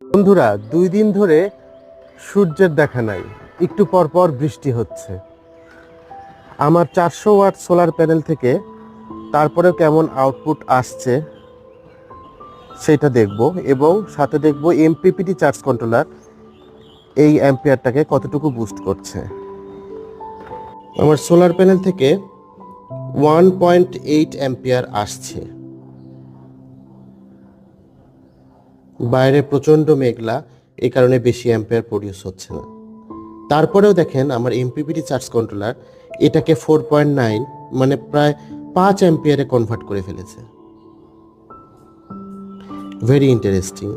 বন্ধুরা, 2 দিন ধরে সূর্যের দেখা নাই, একটু পর পর বৃষ্টি হচ্ছে। আমার 400 ওয়াট সোলার প্যানেল থেকে তারপরেও কেমন আউটপুট আসছে সেটা দেখব, এবং সাথে দেখব এমপিপিটি চার্জ কন্ট্রোলার এই অ্যাম্পিয়ারটাকে কতটুকু বুস্ট করছে। আমার সোলার প্যানেল থেকে 1.8 অ্যাম্পিয়ার আসছে। বাইরে প্রচণ্ড মেঘলা, এই কারণে বেশি অ্যাম্পিয়ার প্রডিউস হচ্ছে না। তারপরেও দেখেন আমার এমপিপিটি চার্জ কন্ট্রোলার এটাকে 4.9 মানে প্রায় 5 অ্যাম্পিয়ারে কনভার্ট করে ফেলেছে। Very interesting.